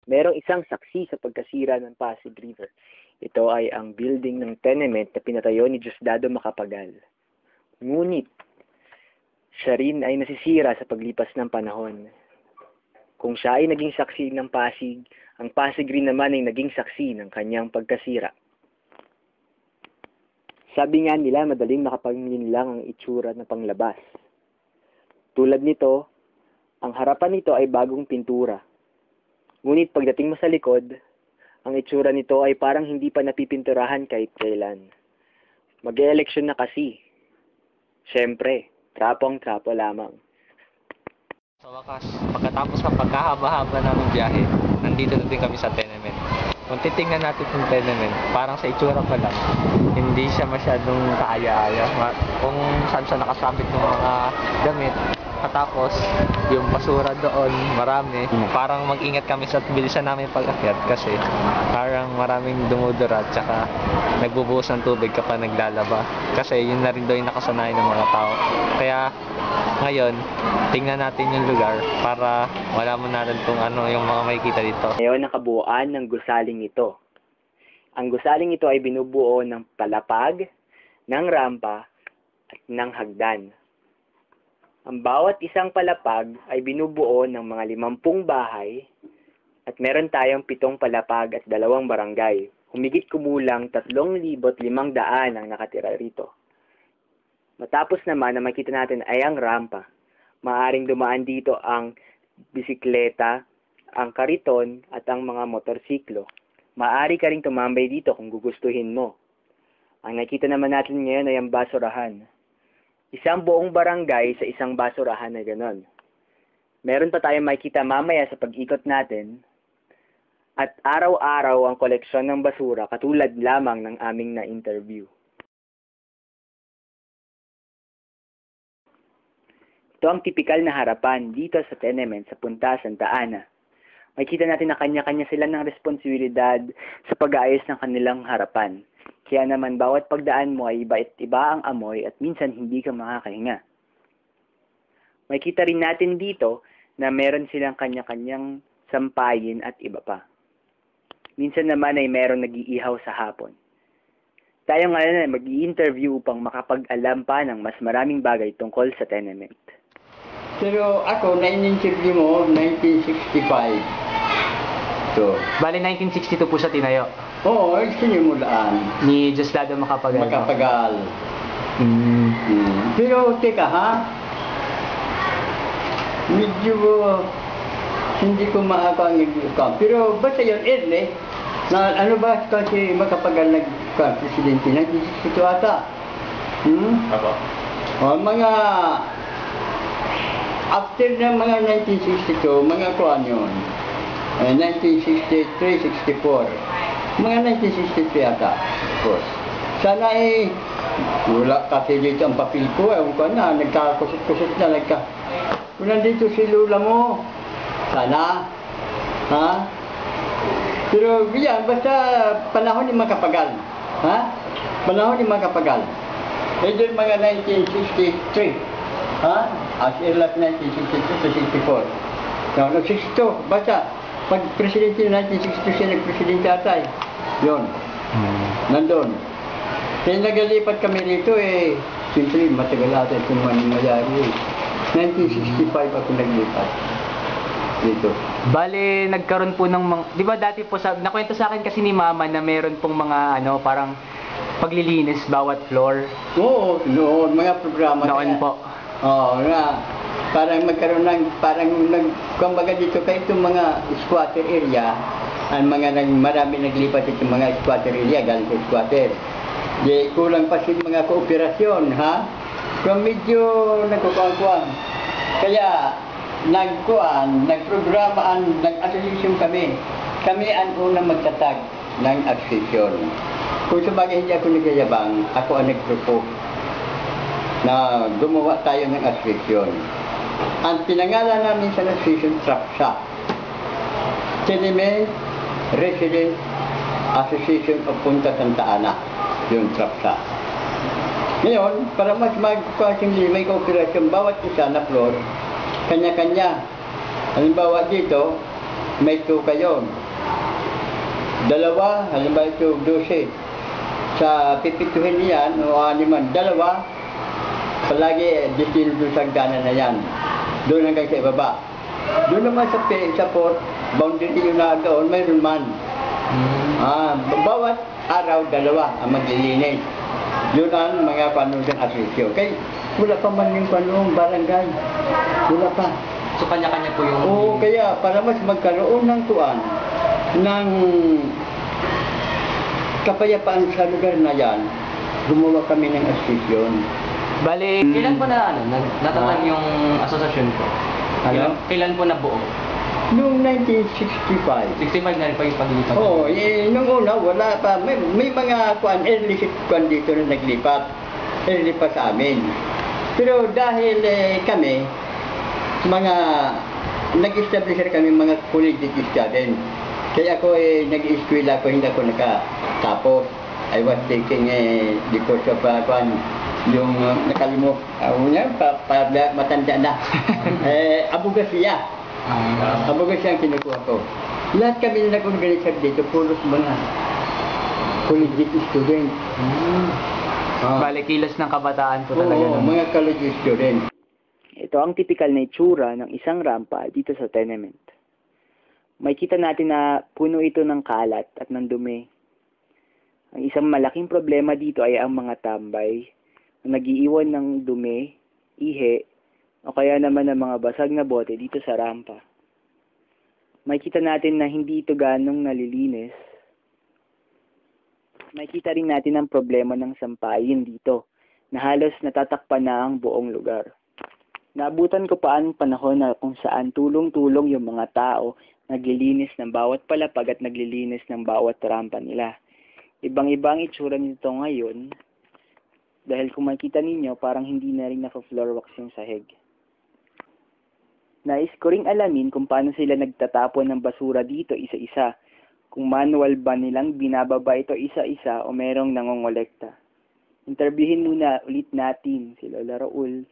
Merong isang saksi sa pagkasira ng Pasig River. Ito ay ang building ng tenement na pinatayo ni Diosdado Macapagal. Ngunit, siya rin ay nasisira sa paglipas ng panahon. Kung siya ay naging saksi ng Pasig, ang Pasig rin naman ay naging saksi ng kanyang pagkasira. Sabi nga nila, madaling makapaglinlang ang itsura ng panglabas. Tulad nito, ang harapan nito ay bagong pintura. Ngunit pagdating mo sa likod, ang itsura nito ay parang hindi pa napipinturahan kahit kailan. Mag-e-eleksyon na kasi. Siyempre, trapo ang trapo lamang. Sa wakas, pagkatapos ng pagkahaba-haba namin biyahe, nandito na din kami sa tenement. Kung titingnan natin yung tenement, parang sa itsura pa lang, hindi siya masyadong kaaya-aya. Kung saan siya nakasabit ng mga damit, katapos yung basura doon, marami. Parang mag-ingat kami sa bilisan namin pag-akyat kasi parang maraming dumudura at saka nagbubuhos ng tubig kapag naglalaba. Kasi yun na rin daw yung nakasanayan ng mga tao. Kaya ngayon, tingnan natin yung lugar para malaman natin kung ano yung mga makikita dito. Ngayon ang kabuuan ng gusaling ito. Ang gusaling ito ay binubuo ng palapag, ng rampa, at ng hagdan. Ang bawat isang palapag ay binubuo ng mga 50 bahay at meron tayong 7 palapag at 2 barangay. Humigit kumulang 3,500 ang nakatira rito. Matapos naman na makita natin ay ang rampa. Maaring dumaan dito ang bisikleta, ang kariton at ang mga motorsiklo. Maaari ka ring tumambay dito kung gugustuhin mo. Ang nakita naman natin ngayon ay ang basurahan. Isang buong barangay sa isang basurahan na ganon. Meron pa tayong makikita mamaya sa pag-ikot natin. At araw-araw ang koleksyon ng basura katulad lamang ng aming na-interview. Ito ang tipikal na harapan dito sa tenement sa Punta Santa Ana. Makikita natin na kanya-kanya sila ng responsibilidad sa pag-aayos ng kanilang harapan. Kaya naman bawat pagdaan mo ay iba ang amoy at minsan hindi ka makakahinga. Makikita rin natin dito na meron silang kanya-kanyang sampayin at iba pa. Minsan naman ay meron nag-iihaw sa hapon. Tayo ngayon ay mag-i-interview upang makapag-alam pa ng mas maraming bagay tungkol sa tenement. Pero ako, na-interview mo, 1965. So, Bali, 1962 po siya tinayo. oo, sinimulaan. Ni Diosdado Macapagal. Macapagal. Pero, teka ha, medyo hindi ko maakang pero basta yun, early, na ano ba kasi Macapagal nag-presidente, 1962 ata. Ako. O, mga after ng mga 1962, mga kuan yun, 1963, 64, mga 1963 ata, of course. Sana wala kasi dito ang papel ko, ewan ko na, nagkakusot-kusot na, kung nandito si Lula mo, sana, ha? Pero yan, basta panahon ni Macapagal, ha? Panahon ni Macapagal. Medyo mga 1963, ha? As early as 1963 to 64. No, 62, basta, pag presidente 1962 siya nag-presidente atay. Yun. Nandun. Kaya nagalipat kami rito siyempre matagal natin itong mangyayari 1965 ako naglipat dito. Bale, nagkaroon po ng mga, di ba dati po, nakwento sa akin kasi ni Mama na meron pong mga parang paglilinis bawat floor. Oo, noon, mga programa. Noon po. Oo, na parang magkaroon ng, kumbaga dito kayo itong mga squatter area, ang marami naglipat itong mga squatter area, galing sa squatter. Di kulang pa sin mga kooperasyon, ha? Kung medyo nagkukuhan-kuhan. Kaya, nagprogramaan, nag-association kami. Kami ang unang magtatag ng association. Kung sabagay hindi ako nagyayabang, ako ang nagpropose na gumawa tayo ng association. Ang pinangalan namin sa association, TRAPSA. Tenement Resident Association of Punta Santa Ana. Yung TRAPSA. Ngayon, para mas magkakasing may kooperasyon bawat isa na floor, kanya-kanya. Halimbawa dito, may 2 kayo. dalawa, halimbawa ito 12. Sa pipituhin niyan, o animan, dalawa, palagi destino doon sa hagdanan na yan. Doon hanggang sa ibaba. Doon naman sa port, boundary yung doon, mayroon man. Bawat araw, dalawa ang maglilinis. Yun ang mga panunod ng asosyo. Kaya wala pa man yung panunod barangay. Wala pa. So kanya-kanya po yung... Oo, kaya para mas magkaroon ng tuan, ng kapayapaan sa lugar na yan, gumawa kami ng asosasyon. Bale, kailan po natatag yung asosasyon po? Kailan po nabuo? Noong 1965. 65 na rin pa yung paglipat. Oo, nung una, wala pa. May mga early kuan dito na naglipat. Early pa sa amin. Pero dahil kami, nag-establish kami mga collegiate students. Kaya ako nag-eskwela ako, hindi ako nakatapos. I was taking the course of yung nakalimok. Matanda na. Abogasiya. Abogasiya ang kinukuha ko. Lahat kami na nag-organize dito, pulos mga collegiate students. Bale, kilos ng kabataan po talaga. Oo, mga college students. Ito ang typical na itsura ng isang rampa dito sa tenement. May kita natin na puno ito ng kalat at ng dumi. Ang isang malaking problema dito ay ang mga tambay na nag-iiwan ng dumi, ihe, o kaya naman ng mga basag na bote dito sa rampa. May kita natin na hindi ito ganong nalilinis. May kita rin natin ang problema ng sampayin dito na halos natatakpan na ang buong lugar. Naabutan ko pa ang panahon na kung saan tulong-tulong yung mga tao naglilinis ng bawat palapag at naglilinis ng bawat rampa nila. Ibang-ibang itsura nito ngayon dahil kung makita ninyo parang hindi na rin naka-floor wax yung sahig. Nais ko ring alamin kung paano sila nagtatapon ng basura dito isa-isa. Kung manual ba nilang binababa ito isa-isa o merong nangongolekta. Interviewin muna ulit natin si Lola Raul.